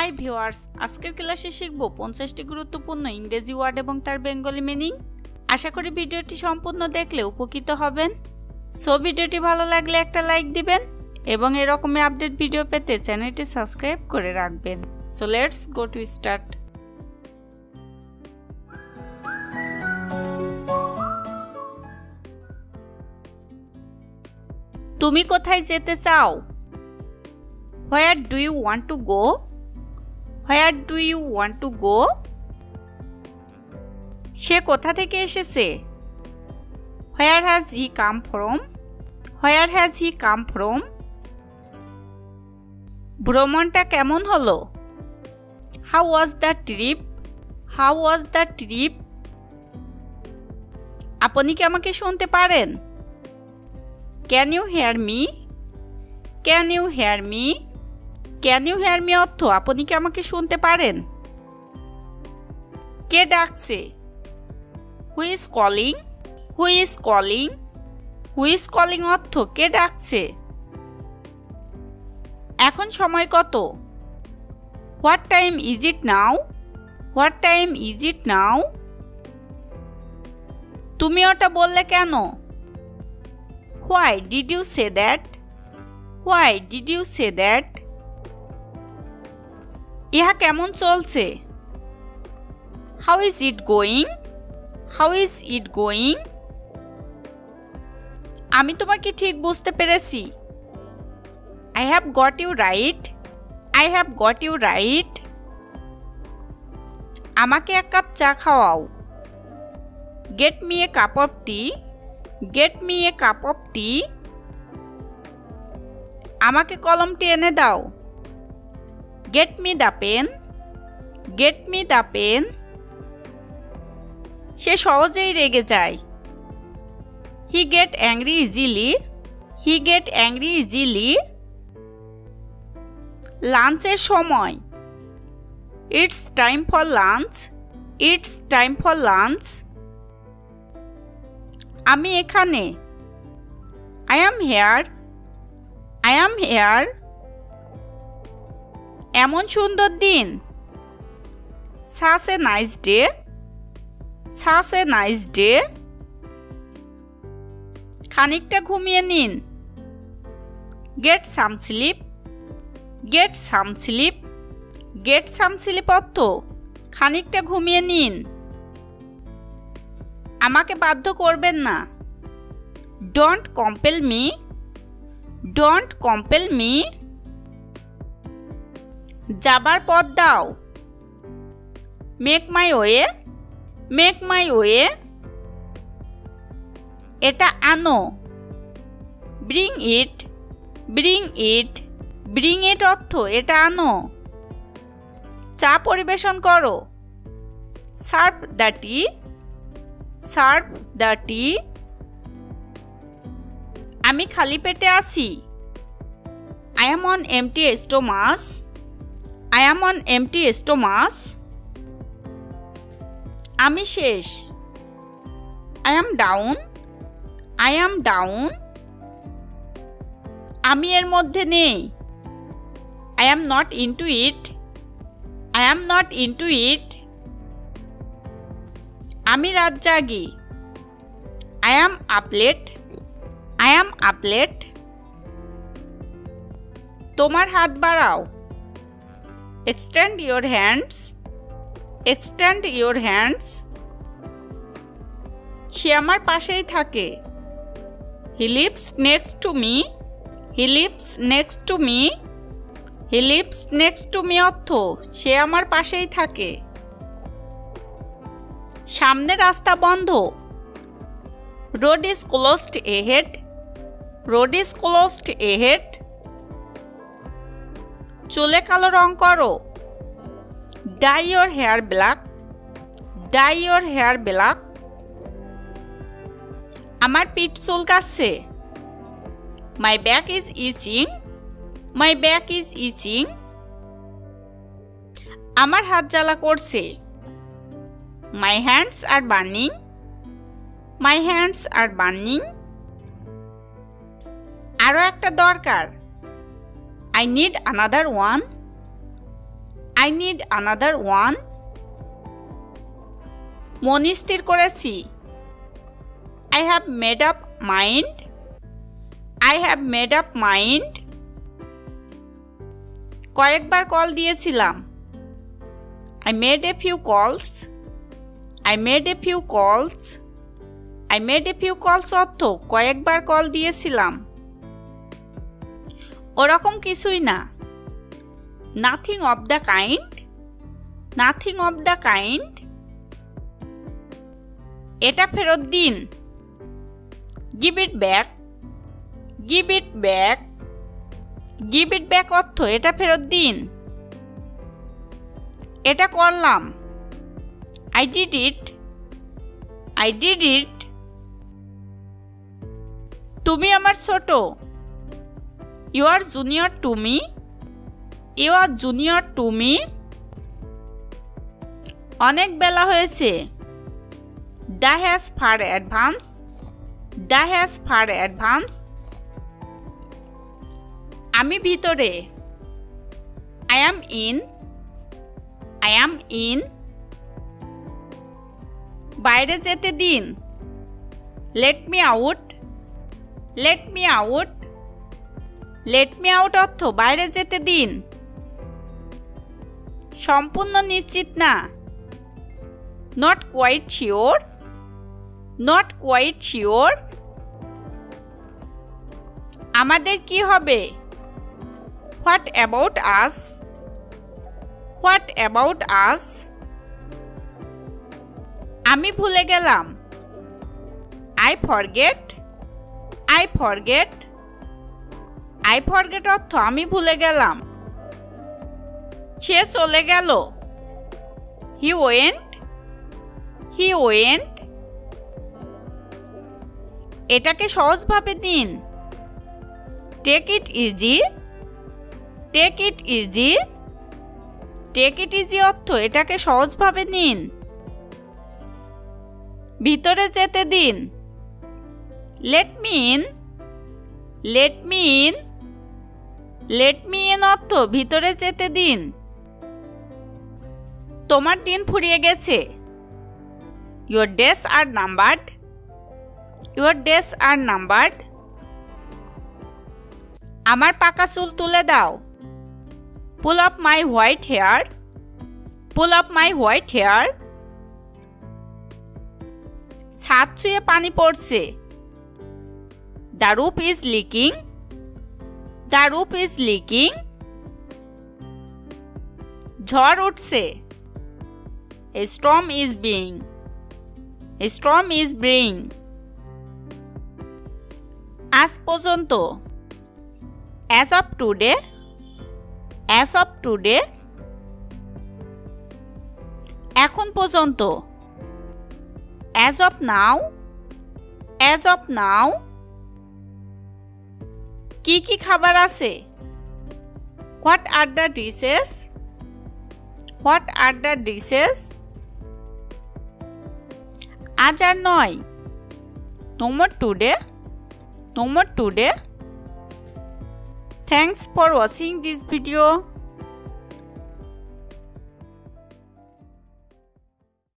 Hi viewers, আজকের ক্লাসে শিখব 50টি গুরুত্বপূর্ণ ইংরেজি ওয়ার্ড এবং তার বেঙ্গলি মিনিং। আশা করি ভিডিওটি সম্পূর্ণ দেখলে উপকৃত হবেন। সো ভিডিওটি ভালো লাগলে একটা লাইক দিবেন এবং এরকমই আপডেট ভিডিও পেতে চ্যানেলটি সাবস্ক্রাইব করে রাখবেন। So let's go to start. তুমি কোথায় যেতে চাও? Where do you want to go? Where do you want to go? সে কোথা থেকে এসেছে? Where has he come from? Where has he come from? ভ্রমণটা কেমন হলো? How was the trip? How was the trip? আপনি কি আমাকে শুনতে পারেন? Can you hear me? Can you hear me? Can you hear me অর্থ আপনি কি আমাকে শুনতে পারেন? কে ডাকছে? Who is calling? Who is calling? Who is calling অর্থ কে ডাকছে? এখন সময় কত? What time is it now? What time is it now? তুমি ওটা বললে কেন? Why did you say that? Why did you say that? ইহা কেমন চলছে? How is it going? How is it going? আমি তোমাকে ঠিক বুঝতে পেরেছি। I have got you right. I have got you right. আমাকে এক কাপ চা খাওয়াও। Get me a cup of tea. Get me a cup of tea. আমাকে কলমটি এনে দাও। Get me the pen. Get me the pen. সে সহজেই রেগে যায়। He get angry easily. He get angry easily. লাঞ্চের সময়। It's time for lunch. It's time for lunch. আমি এখানে। I am here. I am here. এমন সুন্দর দিন। Such a nice day. Such a nice day. খানিকটা ঘুমিয়ে নিন। Get some sleep. Get some sleep. Get some sleep অর্থ খানিকটা ঘুমিয়ে নিন। আমাকে বাধ্য করবেন না। Don't compel me. Don't compel me. যাবার পথ দাও। Make my way. Make my way. এটা আনো। Bring it. Bring it. Bring it অর্থ এটা আনো। চা পরিবেশন করো। Serve the tea. Serve the tea. আমি খালি পেটে আছি। I am on empty stomach. I am on empty stomach. আমি শেষ। I am down. I am down. আমি এর মধ্যে নেই। I am not into it. I am not into it. আমি রাত জাগি। I am up late. I am up late. তোমার হাত বাড়াও। Extend your hands. Extend your hands. সে আমার পাশেই থাকে। He lives next to me. He lives next to me. He lives next to me অর্থ সে আমার পাশেই থাকে। সামনে রাস্তা বন্ধ। Road is closed ahead. Road is closed ahead. চুলে কালো রং করো। Dye your hair black. Dye your hair black. আমার পিঠ চুলকাচ্ছে। My back is itching. My back is itching. আমার হাত জ্বালা করছে। My hands are burning. My hands are burning. আরো একটা দরকার। I need another one. I I need another one. মনে স্থির করেছি। I have made up mind. I have made up mind. কয়েকবার কল দিয়েছিলাম। I made a few calls. I made a few calls. I made a few calls অর্থ কয়েকবার call দিয়েছিলাম। ওরকম কিছুই না। Nothing of the kind. Nothing of the kind. এটা ফেরত দিন। Give it back. Give it back. Give it back অর্থ এটা ফেরত দিন। এটা করলাম। I did it. I did it. তুমি আমার ছোট। You are junior to me. You are junior to me. অনেক বেলা হয়েছে। The has far advanced. The has far advanced. আমি ভিতরে। I am in. I am in. বাইরে যেতে দিন। Let me out. Let me out. Let me out অর্থ বাইরে যেতে দিন। সম্পূর্ণ নিশ্চিত না। Not quite sure. Not quite sure. আমাদের কি হবে? What about us? What about us? আমি ভুলে গেলাম। I forget. I forget. I forget অর্থ আমি ভুলে গেলাম। সে চলে গেল। He went. He went. এটাকে সহজভাবে দিন। Take it easy. Take it easy. Take it easy অর্থ এটাকে সহজভাবে নিন। ভিতরে যেতে দিন। Let me in. Let me in. Let me in অর্থ ভিতরে যেতে দিন। তোমার দিন ফুরিয়ে গেছে। Your days are numbered. Your days are numbered. আমার পাকা চুল তুলে দাও। Pull up my white hair. Pull up my white hair. ছাদ ছুঁয়ে পানি পড়ছে। The roof is leaking. The roof is leaking. ঝড় উঠছে। A storm is brewing. A storm is brewing. আজ পর্যন্ত। As of today. As of today. এখন পর্যন্ত। As of now. As of now. কি কি খাবার আছে? What are the dishes? What are the dishes? আজ আর নয়। No more today. No more today. Thanks for watching this video.